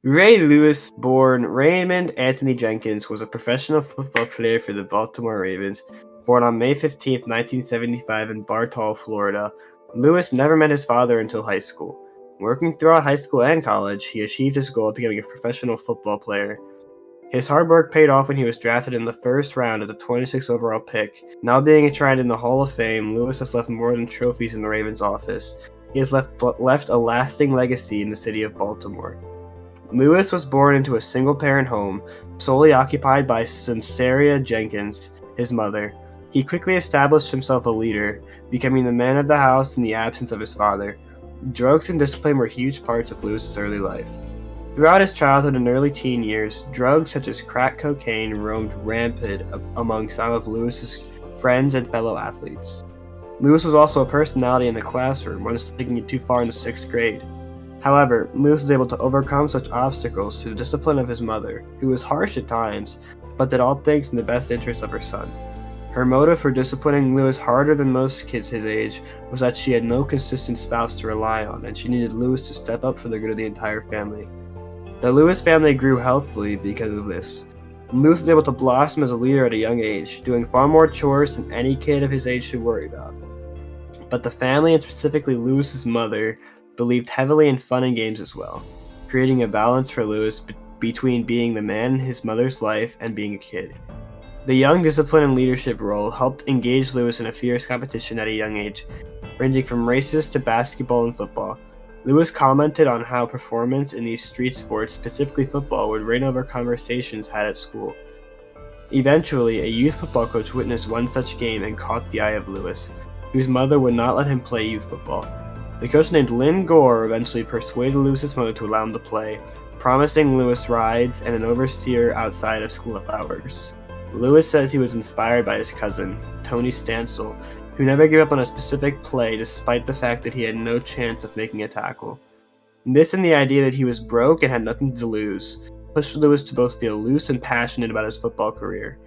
Ray Lewis, born Raymond Anthony Jenkins, was a professional football player for the Baltimore Ravens. Born on May 15, 1975 in Bartow, Florida, Lewis never met his father until high school. Working throughout high school and college, he achieved his goal of becoming a professional football player. His hard work paid off when he was drafted in the first round at the 26th overall pick. Now being enshrined in the Hall of Fame, Lewis has left more than trophies in the Ravens office. He has left a lasting legacy in the city of Baltimore. Lewis was born into a single-parent home, solely occupied by Sunsaria Jenkins, his mother. He quickly established himself a leader, becoming the man of the house in the absence of his father. Drugs and discipline were huge parts of Lewis's early life. Throughout his childhood and early teen years, drugs such as crack cocaine roamed rampant among some of Lewis's friends and fellow athletes. Lewis was also a personality in the classroom, once taking it too far in the 6th grade. However, Lewis was able to overcome such obstacles through the discipline of his mother, who was harsh at times, but did all things in the best interest of her son. Her motive for disciplining Lewis harder than most kids his age was that she had no consistent spouse to rely on, and she needed Lewis to step up for the good of the entire family. The Lewis family grew healthily because of this. Lewis was able to blossom as a leader at a young age, doing far more chores than any kid of his age should worry about. But the family, and specifically Lewis's mother, believed heavily in fun and games as well, creating a balance for Lewis between being the man in his mother's life and being a kid. The young discipline and leadership role helped engage Lewis in a fierce competition at a young age, ranging from races to basketball and football. Lewis commented on how performance in these street sports, specifically football, would reign over conversations had at school. Eventually, a youth football coach witnessed one such game and caught the eye of Lewis, whose mother would not let him play youth football. The coach named Lynn Gore eventually persuaded Lewis's mother to allow him to play, promising Lewis rides and an overseer outside of school hours. Lewis says he was inspired by his cousin, Tony Stansel, who never gave up on a specific play despite the fact that he had no chance of making a tackle. This and the idea that he was broke and had nothing to lose pushed Lewis to both feel loose and passionate about his football career,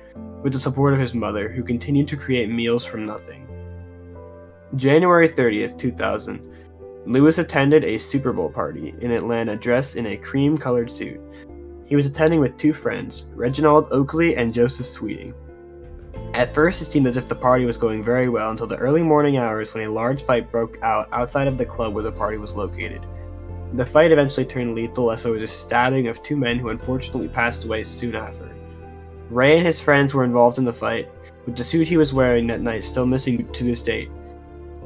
with the support of his mother, who continued to create meals from nothing. January 30th, 2000. Lewis attended a Super Bowl party in Atlanta dressed in a cream-colored suit. He was attending with two friends, Reginald Oakley and Joseph Sweeting. At first, it seemed as if the party was going very well until the early morning hours when a large fight broke out outside of the club where the party was located. The fight eventually turned lethal as there was a stabbing of two men who unfortunately passed away soon after. Ray and his friends were involved in the fight, with the suit he was wearing that night still missing to this date.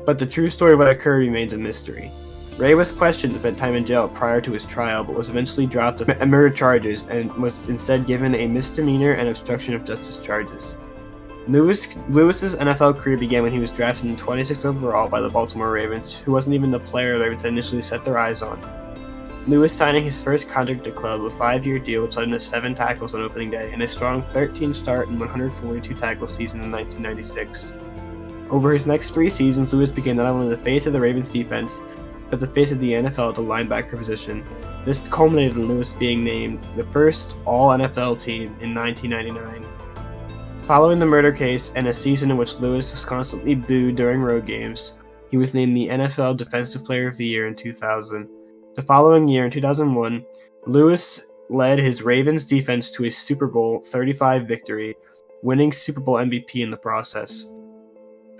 But the true story of what occurred remains a mystery. Ray was questioned and spent time in jail prior to his trial, but was eventually dropped of murder charges and was instead given a misdemeanor and obstruction of justice charges. Lewis's NFL career began when he was drafted in 26th overall by the Baltimore Ravens, who wasn't even the player the Ravens had initially set their eyes on. Lewis signing his first contract to club, a 5-year deal which led him to 7 tackles on opening day, and a strong 13-start and 142 tackle season in 1996. Over his next 3 seasons, Lewis became not only the face of the Ravens defense, but the face of the NFL at the linebacker position. This culminated in Lewis being named the first All-NFL team in 1999. Following the murder case and a season in which Lewis was constantly booed during road games, he was named the NFL Defensive Player of the Year in 2000. The following year, in 2001, Lewis led his Ravens defense to a Super Bowl 35 victory, winning Super Bowl MVP in the process.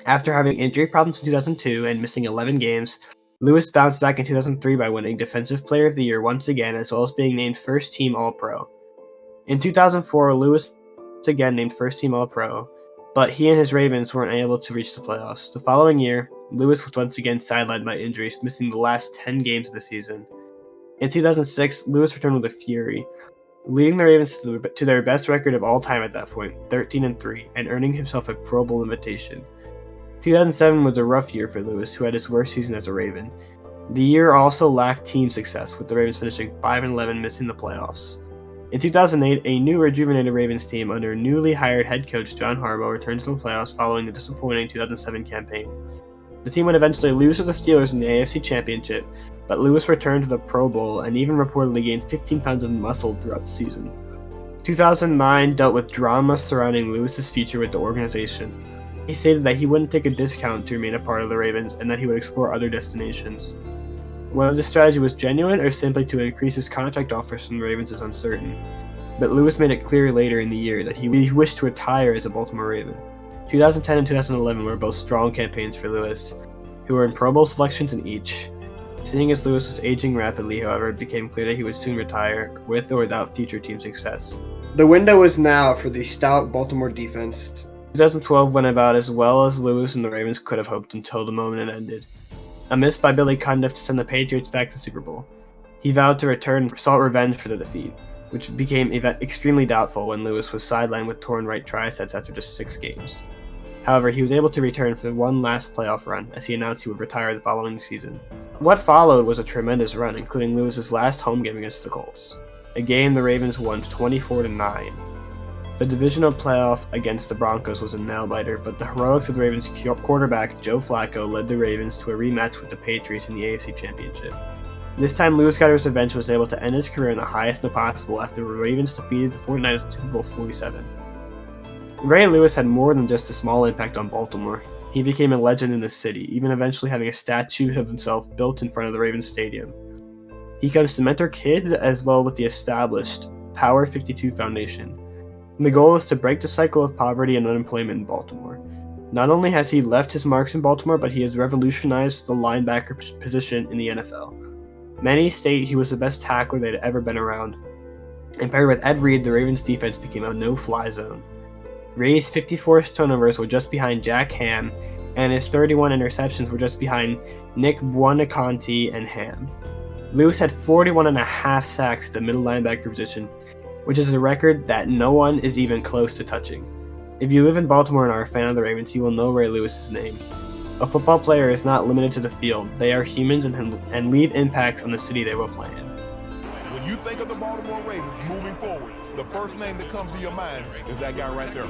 After having injury problems in 2002 and missing 11 games, Lewis bounced back in 2003 by winning Defensive Player of the Year once again, as well as being named First Team All-Pro. In 2004, Lewis was again named First Team All-Pro, but he and his Ravens weren't able to reach the playoffs. The following year, Lewis was once again sidelined by injuries, missing the last 10 games of the season. In 2006, Lewis returned with a fury, leading the Ravens to their best record of all time at that point, 13-3, and earning himself a Pro Bowl invitation. 2007 was a rough year for Lewis, who had his worst season as a Raven. The year also lacked team success, with the Ravens finishing 5-11, missing the playoffs. In 2008, a new rejuvenated Ravens team under newly hired head coach John Harbaugh returned to the playoffs following the disappointing 2007 campaign. The team would eventually lose to the Steelers in the AFC Championship, but Lewis returned to the Pro Bowl and even reportedly gained 15 pounds of muscle throughout the season. 2009 dealt with drama surrounding Lewis's future with the organization. He stated that he wouldn't take a discount to remain a part of the Ravens and that he would explore other destinations. Whether this strategy was genuine or simply to increase his contract offers from the Ravens is uncertain, but Lewis made it clear later in the year that he wished to retire as a Baltimore Raven. 2010 and 2011 were both strong campaigns for Lewis, who earned Pro Bowl selections in each. Seeing as Lewis was aging rapidly, however, it became clear that he would soon retire, with or without future team success. The window is now for the stout Baltimore defense. 2012 went about as well as Lewis and the Ravens could have hoped until the moment it ended. A miss by Billy Cundiff to send the Patriots back to the Super Bowl. He vowed to return and sought revenge for the defeat, which became extremely doubtful when Lewis was sidelined with torn right triceps after just 6 games. However, he was able to return for one last playoff run, as he announced he would retire the following season. What followed was a tremendous run, including Lewis's last home game against the Colts, a game the Ravens won 24-9. The divisional playoff against the Broncos was a nail-biter, but the heroics of the Ravens quarterback Joe Flacco led the Ravens to a rematch with the Patriots in the AFC Championship. This time, Lewis got his revenge and was able to end his career in the highest note possible after the Ravens defeated the 49ers in Super Bowl 47. Ray Lewis had more than just a small impact on Baltimore. He became a legend in the city, even eventually having a statue of himself built in front of the Ravens Stadium. He comes to mentor kids as well with the established Power 52 Foundation. And the goal is to break the cycle of poverty and unemployment in Baltimore. Not only has he left his marks in Baltimore, but he has revolutionized the linebacker position in the NFL. Many state he was the best tackler they'd ever been around. And paired with Ed Reed, the Ravens defense became a no-fly zone. Ray's 54 turnovers were just behind Jack Ham, and his 31 interceptions were just behind Nick Buoniconti and Ham. Lewis had 41.5 sacks at the middle linebacker position, which is a record that no one is even close to touching. If you live in Baltimore and are a fan of the Ravens, you will know Ray Lewis's name. A football player is not limited to the field. They are humans and leave impacts on the city they will play in. When you think of the Baltimore Ravens moving forward, the first name that comes to your mind is that guy right there.